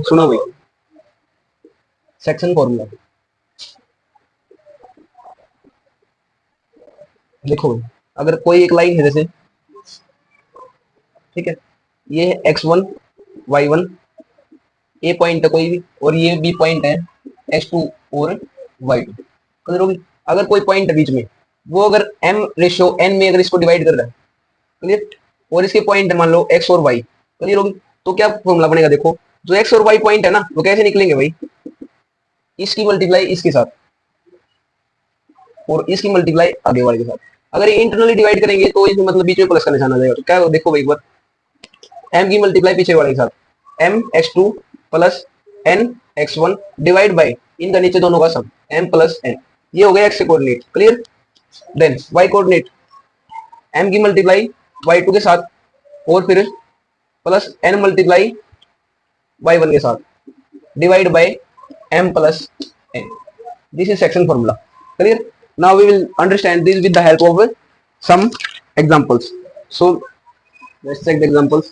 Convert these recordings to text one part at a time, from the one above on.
सुनो भाई, section formula देखो। अगर कोई एक लाइन है जैसे, ठीक है, ये है x1 y1, ए पॉइंट है कोई भी, और ये बी पॉइंट है x2 और y2। क्लियर होगी। अगर कोई पॉइंट है बीच में, वो अगर m रेशियो n में अगर इसको डिवाइड कर रहा है, क्लियर, और इसके पॉइंट है मान लो x और y, क्लियर होगी। तो क्या फॉर्मूला बनेगा देखो, जो x और y पॉइंट है ना, वो कैसे निकलेंगे भाई, इसकी मल्टीप्लाई इसके साथ और इसकी मल्टीप्लाई आगे वाले के साथ। अगर ये इंटरनली डिवाइड करेंगे तो इसमें मतलब बीच में प्लस का निशान आ जाएगा। तो क्या देखो भाई, एक बार m की मल्टीप्लाई पीछे वाले के साथ, m x2 plus n x1 divide by इनका नीचे दोनों का सम m प्लस n। ये हो गया x coordinate, clear. Then y coordinate, m की मल्टीप्लाई y2 के साथ और फिर प्लस n मल्टीप्लाई y1 के साथ divide by m plus n। This is section formula, clear. Now we will understand this with the help of some examples. So let's check the examples.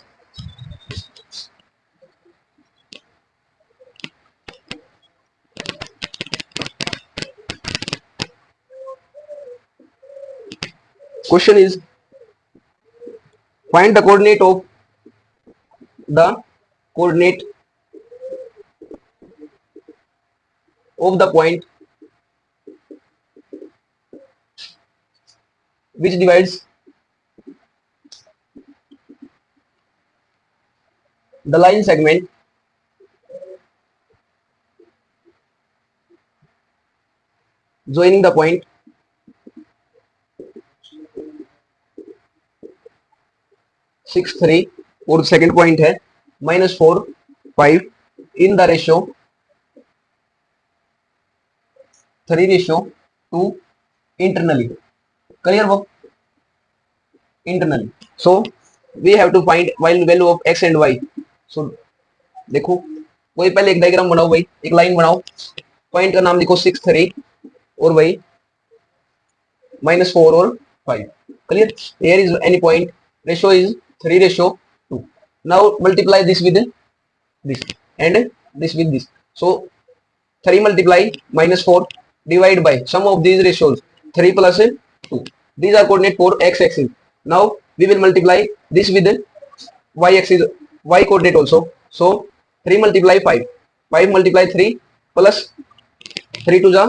Question is, find the coordinate of the point which divides the line segment joining the point 6 3 और second point है -4 5 in the ratio 3:2 internally. Clear वो internally. So we have to find value of x and y. So देखो, वही पहले एक diagram बनाओ भाई, एक लाइन बनाओ, पॉइंट का नाम लिखो 6 3 और वही -4 और 5। Clear. Here is any point, ratio is 3:2. Now multiply this with this and this with this. So 3 multiply -4 divide by sum of these ratios 3 plus 2. These are coordinate for x axis. Now we will multiply this with y axis, y coordinate also. So 3 multiply 5, 5 multiply 3 plus 3 to the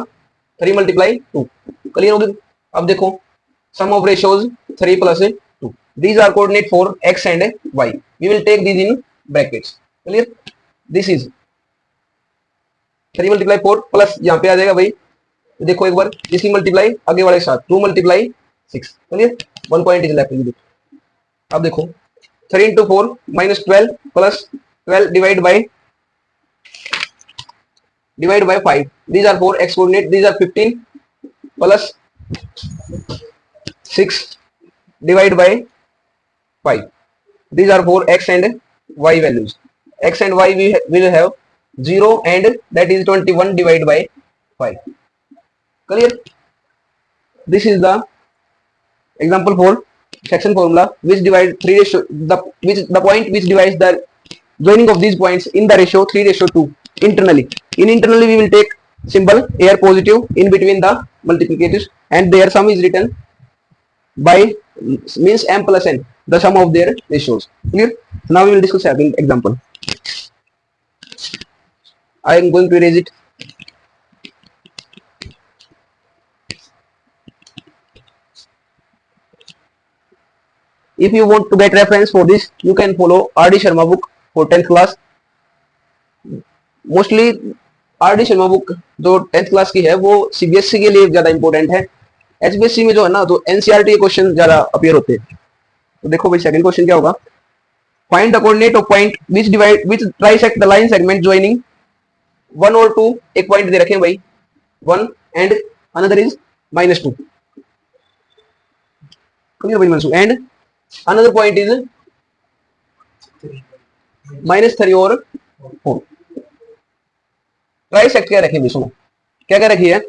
3 multiply 2. Clear होगी। अब देखो sum of ratios 3 plus 2. These are coordinate for x and y. We will take these in brackets. Clear? This is 3 multiply 4 plus यहाँ पे आ जाएगा भाई, देखो एक बार इसकी मल्टीप्लाई आगे वाले के साथ 2 multiply 6। Clear. 1 point is left. अब देखो 3 into 4 -12 plus 12 divide by 5. These are 4 x coordinate. These are 15 plus 6 divide by 5. These are 4 x and y values. X and y we will have 0 and that is 21 divided by 5. Clear? This is the example for section formula which divide 3 ratio the point which divides the joining of these points in the ratio 3:2 internally. In internally we will take symbol here positive in between the multiplicators and their sum is written by means m plus n, the sum of their ratios. Clear? Now we will discuss second example. I am going to erase it. If you want to get reference for this, you can follow R.D. Sharma book for 10th class. Mostly R.D. Sharma book जो 10th class की है वो CBSE के लिए ज्यादा important है। HBSE में जो है ना तो NCERT क्वेश्चन ज्यादा अपीयर होते हैं। तो देखो भाई सेकंड क्वेश्चन क्या होगा, find the coordinate of point which trisect the line segment joining 1 और 2। एक पॉइंट दे रखे हैं भाई 1 and another is -2। क्लियर भाई मनसू। एंड another point is -3 और 4। ट्राइसेक्ट क्या रखी है सुनो, क्या क्या रखी है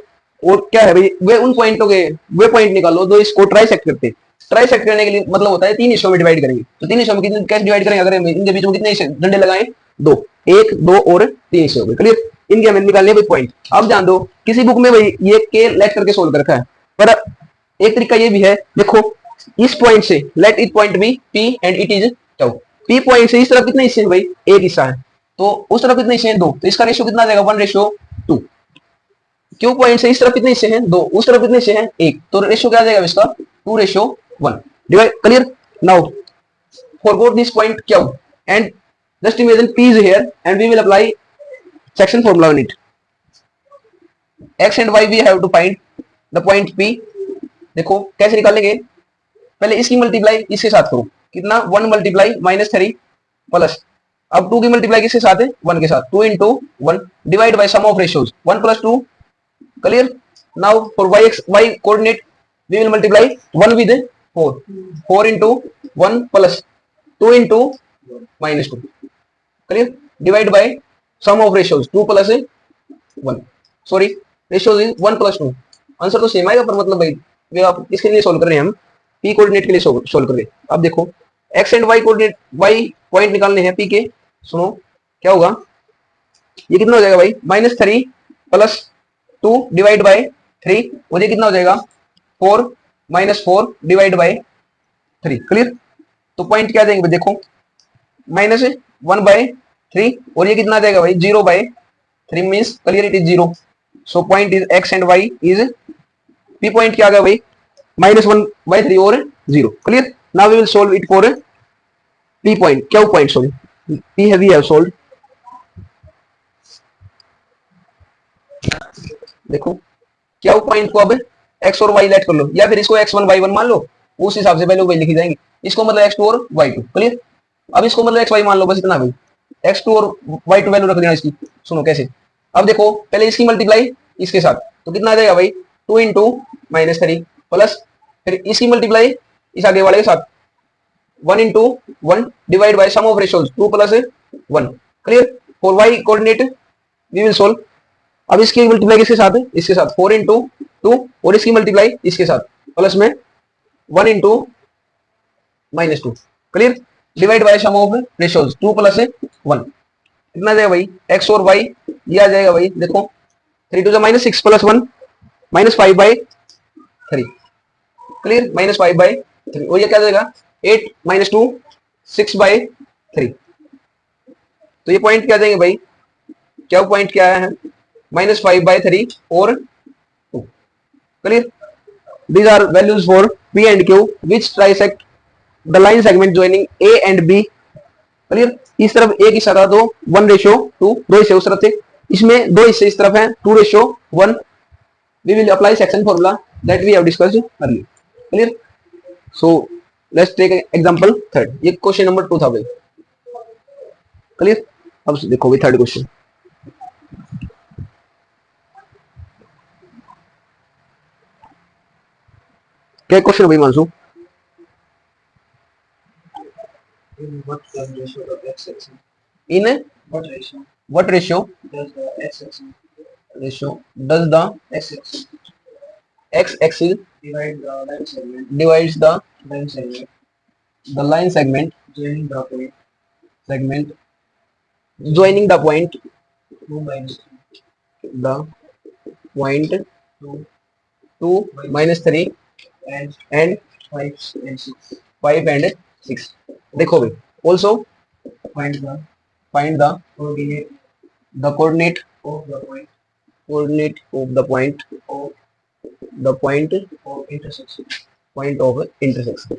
और क्या है भाई, वे उन पॉइंटों के वे पॉइंट निकालो जो इसको ट्राइसेक्ट करते हैं। ट्राइसेक्ट करने के लिए मतलब होता है 3 हिस्सों में डिवाइड करेंगे। तो 3 हिस्सों में कैसे डिवाइड करेंगे, अगर इनके बीच में कितने डंडे लगाएं, 2। 1 2 और 3 हिस्से हो गए। क्लियर, इनके हमें निकालने हैं पॉइंट। अब जान दो किसी बुक में भाई ये के लेट करके सोल्व कर रखा है, पर एक तरीका ये भी है, देखो इस पॉइंट से let it point be P and it is tau. P point से इस तरफ कितने हिस्से हैं भाई, एक हिस्सा है, तो उस तरफ कितने हिस्से हैं, 2, तो इसका रेशियो कितना आ जाएगा, 1:2। क्यू पॉइंट से इस तरफ कितने हिस्से हैं, 2, उस तरफ कितने हिस्से हैं, 1, तो रेशियो क्या आ जाएगा इसका, 2:1 divide. Clear, now for both this point Q and just imagine p is here and we will apply section formula on it. x and y we have to find the point p। देखो कैसे निकालेंगे, पहले इसकी multiply इसके साथ करो, कितना 1 multiply -3 plus, अब 2 की मल्टीप्लाई किसके साथ है, 1 के साथ, 2 into 1 divide by sum of ratios 1 + 2। Clear, now for y coordinate we will multiply 1 with 4, 4 into 1 plus 2 into -2। Clear, divide by sum of ratios 2 + 1, sorry ratios is 1 + 2। Answer तो same आएगा, पर मतलब भाई वे आप इसके लिए सोल्व कर रहे हैं, हम p कोऑर्डिनेट के लिए सोल्व कर रहे हैं। अब देखो x and y coordinate, y point निकालने हैं p के, सुनो क्या होगा, ये कितना हो जाएगा भाई, -3 + 2 डिवाइड बाय 3, और ये कितना हो जाएगा 4 -4 डिवाइड बाय 3। क्लियर, तो पॉइंट क्या देंगे देखो, -1/3, और ये कितना आ जाएगा भाई 0/3 means clear it is 0। So point is x and y is, p point क्या आ गया भाई, -1/3 और 0। Clear, now we will solve it for p point, क्या point, sorry p we have solved. देखो क्या पॉइंट को अब x और y लेट कर लो, या फिर इसको x1 y1 मान लो, उस हिसाब से वैल्यू लिखी जाएंगी, इसको मतलब x2 और y2। क्लियर, अब इसको मतलब xy मान लो, बस इतना भाई, x2 और y2 वैल्यू रख देना इसकी। सुनो कैसे, अब देखो पहले इसकी मल्टीप्लाई इसके साथ, तो कितना आ जाएगा भाई 2 into -3 प्लस, फिर इसकी मल्टीप्लाई इस आगे वाले के साथ 1 into 1 divide by sum of ratios 2 + 1। Clear, for y कोऑर्डिनेट वी विल सोल्व, अब इसकी मल्टीप्लाई किसके साथ है, इसके साथ 4 into 2, और इसकी मल्टीप्लाई इसके साथ प्लस में 1 into -2। Clear, divide by sum of ratios 2 + 1, कितना आ जाएगा भाई x और y, ये आ जाएगा भाई देखो 3 to the -6 + 1 -5/3। क्लियर, -5/3, और ये क्या आ जाएगा 8 - 2 6/3। तो ये पॉइंट क्या देंगे भाई, क्या पॉइंट क्या है, -5/3 और 2। Clear, these are values for p and q which trisect the line segment joining a and b। Clear, इस तरफ एक हिस्सा था तो 1:2, दो हिस्से उस तरफ थे, इसमें दो हिस्से इस तरफ हैं 2:1। We will apply section formula that we have discussed earlier. Clear, so let's take example third, ये क्वेश्चन नंबर 2 था भाई। क्लियर, अब देखो भाई थर्ड क्वेश्चन, क्या क्वेश्चन भाई मानसू, In what ratio of x-axis? In What ratio what ratio does the x-axis does the x-axis x-axis divide the line segment divides line segment the line segment joining the point joining the point 2 minus the point 2 2 -3 and and 5 and 6. 5 and 6। देखो भाई also Find find the coordinate coordinate of the point of the point of intersection. point of intersection।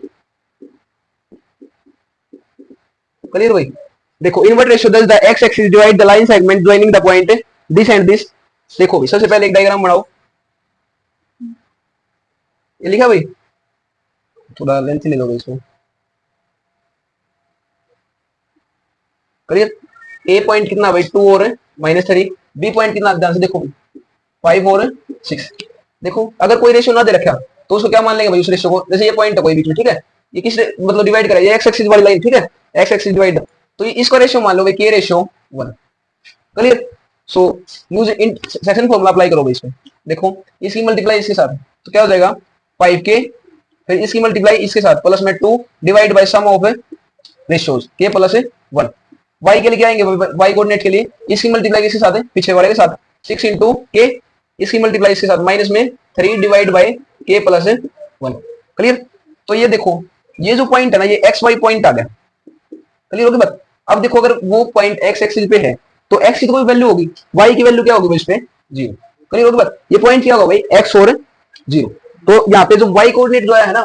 Clear भाई, देखो in what ratio does the x axis divide the line segment joining the point this and this. देखो भाई सबसे पहले एक diagram बनाओ, ये लिखा भाई, थोड़ा लेंथ ले लो भाई इसको। क्लियर, ए पॉइंट कितना भाई 2 और -3, बी पॉइंट कितना ध्यान से देखो 5 और 6। देखो अगर कोई रेशियो ना दे रखा तो उसको क्या मान लेंगे भाई उस रेशियो को, जैसे ये पॉइंट है कोई बीच में, ठीक है, ये किस मतलब डिवाइड करा, ये एक्स एक्सिस वाली लाइन, ठीक है, एक्स एक्सिस डिवाइड, तो इसको रेशियो मान लो भाई के ratio 1। Clear, so use in section formula apply करो भाई इसमें। देखो इसकी मल्टीप्लाई इसके साथ तो क्या हो जाएगा 5k, फिर इसकी मल्टीप्लाई इसके साथ प्लस में 2 divide by sum of ratios k + 1। y के लिए क्या आएंगे, y कोऑर्डिनेट के लिए इसकी मल्टीप्लाई किसके साथ है, पीछे वाले के साथ, 6 इंटू के, इसकी मल्टीप्लाई इसके साथ माइनस में 3 डिवाइड बाय के प्लस 1। क्लियर। तो ये देखो ये जो पॉइंट है ना, ये एक्स वाई पॉइंट आ गया। क्लियर होगी बात। अब देखो अगर वो पॉइंट एक्स एक्सिस पे है तो एक्स की तो कोई वैल्यू होगी, वाई की वैल्यू क्या होगी भाई इस पे, 0। क्लियर होगी बात। ये पॉइंट क्या होगा भाई, एक्स और 0। तो यहाँ पे जो वाई कोऑर्डिनेट जो है ना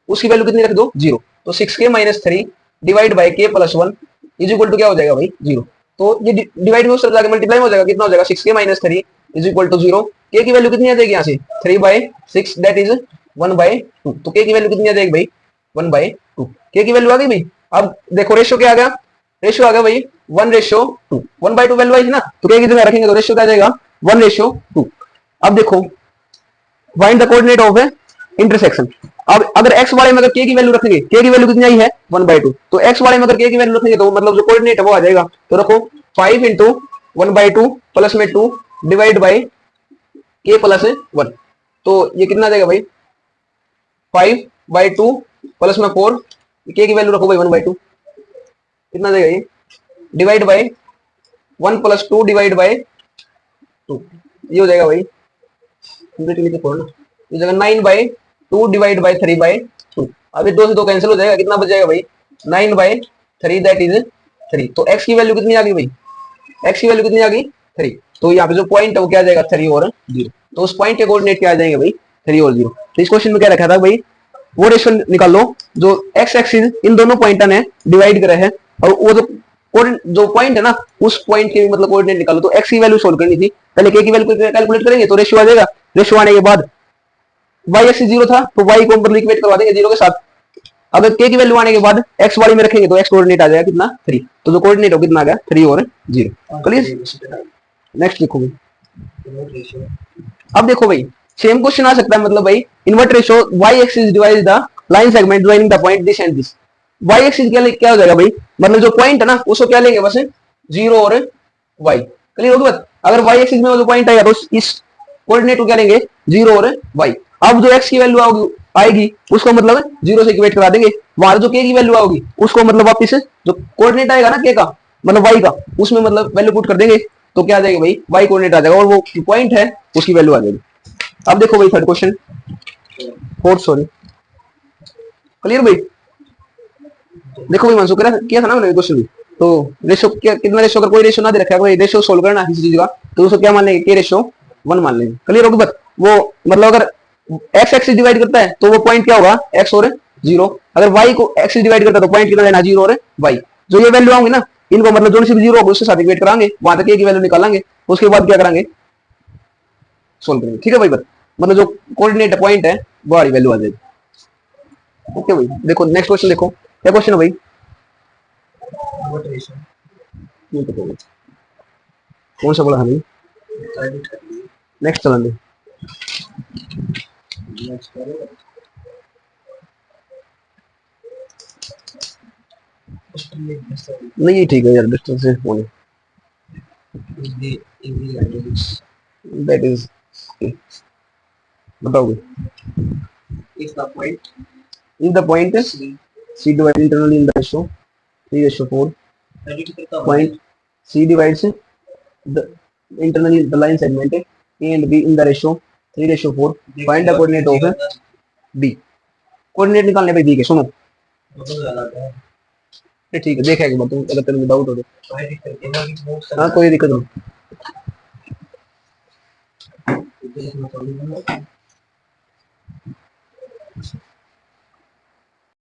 उसकी वैल्यू कितनी रख दो, 0। तो 6k माइनस 3 डिवाइड बाय के प्लस 1 इज इक्वल टू क्या हो जाएगा भाई, 0। तो ये डिवाइड में उस तरफ जाके मल्टीप्लाई में हो जाएगा, कितना हो जाएगा 6k minus 3 is equal to 0। के की वैल्यू कितनी आ जाएगी यहाँ से, 3/6 दैट इज 1/2। तो के की वैल्यू कितनी आ जाएगी भाई, 1/2। के की वैल्यू आ गई भाई। अब देखो रेशियो क्या आ गया, रेशियो आ गया भाई 1:2, 1/2 वैल्यू आई थी ना, तो के की जगह रखेंगे तो रेशियो क्या आ जाएगा 1:2। अब देखो find the coordinate of intersection. अब अगर x वाले में अगर k की वैल्यू रखेंगे, k की वैल्यू कितनी आई है 1/2, तो x वाले में अगर k की वैल्यू रखेंगे तो मतलब जो कोऑर्डिनेट है वो आ जाएगा। तो रखो 5 इंटू 1/2 प्लस में 2 डिवाइड बाय k प्लस 1। तो ये कितना आ जाएगा भाई 5/2 प्लस में 4, k की वैल्यू रखो भाई 1/2, कितना आ जाएगा ये divide by 1 plus 2 divide bye 2, ये हो जाएगा भाई इस जगह 9/2 डिवाइड बाय 3/2। अभी 2 से 2 कैंसिल हो जाएगा, कितना बच जाएगा भाई 9/3 दैट इज 3। तो x की वैल्यू कितनी आ गई भाई, x की वैल्यू कितनी आ गई 3। तो यहाँ पे जो पॉइंट है वो क्या आ जाएगा 3 और 0। तो उस पॉइंट के कोऑर्डिनेट क्या आ जाएंगे भाई 3 और 0। तो इस क्वेश्चन में क्या रखा था भाई, वो रेशियो निकाल लो जो x एक्सिस इन दोनों पॉइंटों ने डिवाइड करे हैं, और वो जो पॉइंट है ना उस पॉइंट के मतलब कोऑर्डिनेट निकालो। तो x की वैल्यू सोल्व करनी थी, पहले k की वैल्यू कैलकुलेट करेंगे तो रेशियो आ जाएगा। रेशियो आने के बाद y एक्सिस 0 था तो y को मतलब इक्वेट करवा देंगे 0 के साथ। अगर k की वैल्यू आने के बाद x वाली में रखेंगे तो x कोऑर्डिनेट आ जाएगा कितना 3। तो जो कोऑर्डिनेट हो कितना आ गया 3 और 0। क्लियर। नेक्स्ट देखो भाई, अब देखो भाई सेम क्वेश्चन आ सकता है, मतलब भाई invert ratio y axis divide the line segment joining the point this and this. y axis क्या हो जाएगा भाई, मतलब जो पॉइंट है ना उसको क्या लेंगे बस 0 और y। क्लियर होगी बात। अगर y एक्सिस में जो पॉइंट आएगा तो इस कोऑर्डिनेट को क्या लेंगे 0 और y। अब जो x की वैल्यू आएगी उसको मतलब 0 से इक्वेट करा देंगे, वहां जो k की वैल्यू आएगी उसको मतलब वापस जो कोऑर्डिनेट आएगा ना k का मतलब y का उसमें मतलब वैल्यू पुट कर देंगे, तो क्या आ जाएगा भाई y कोऑर्डिनेट आ जाएगा और वो पॉइंट है उसकी वैल्यू आ जाएगी। अब देखो भाई third question, fourth sorry. Clear भाई। देखो भाई मंसूर किया था ना मैंने क्वेश्चन भी, तो रेशियो क्या कितना रेशियो, अगर कोई रेशियो ना दे रखा है, कोई रेशियो सोल्व करना किसी चीज का तो उसको क्या मान लेंगे के रेशियो 1 मान लेंगे। क्लियर होगी बात। वो मतलब अगर x एक्सिस डिवाइड करता है तो वो पॉइंट क्या होगा x और 0। अगर y को एक्सिस डिवाइड करता है तो पॉइंट कितना लेना 0 और y। जो ये वैल्यू आऊंगी ना इनको मतलब जो सी भी 0 होगी उसके साथ इक्वेट कराएंगे, वहां तक की वैल्यू निकालेंगे, उसके बाद क्या करेंगे सोल्व करेंगे। ठीक है भाई बात। मतलब जो कोऑर्डिनेट पॉइंट है वो वाली वैल्यू आ जाएगी। ओके भाई। देखो नेक्स्ट क्वेश्चन देखो क्या क्वेश्चन है भाई, कौन सा बोला है भाई, नेक्स्ट चलेंगे। नहीं ये ठीक है यार, डिस्टेंस से होने दैट इज बताओगे। if the point is c divided internally in the ratio 3:4, point c divides the internally the line segment a and b in the ratio 3:4, find the coordinate of b। Coordinate निकालने पे b के सुनो ठीक है देखा एक बार तुम, अगर तेरे डाउट हो तो हाँ कोई दिक्कत नहीं।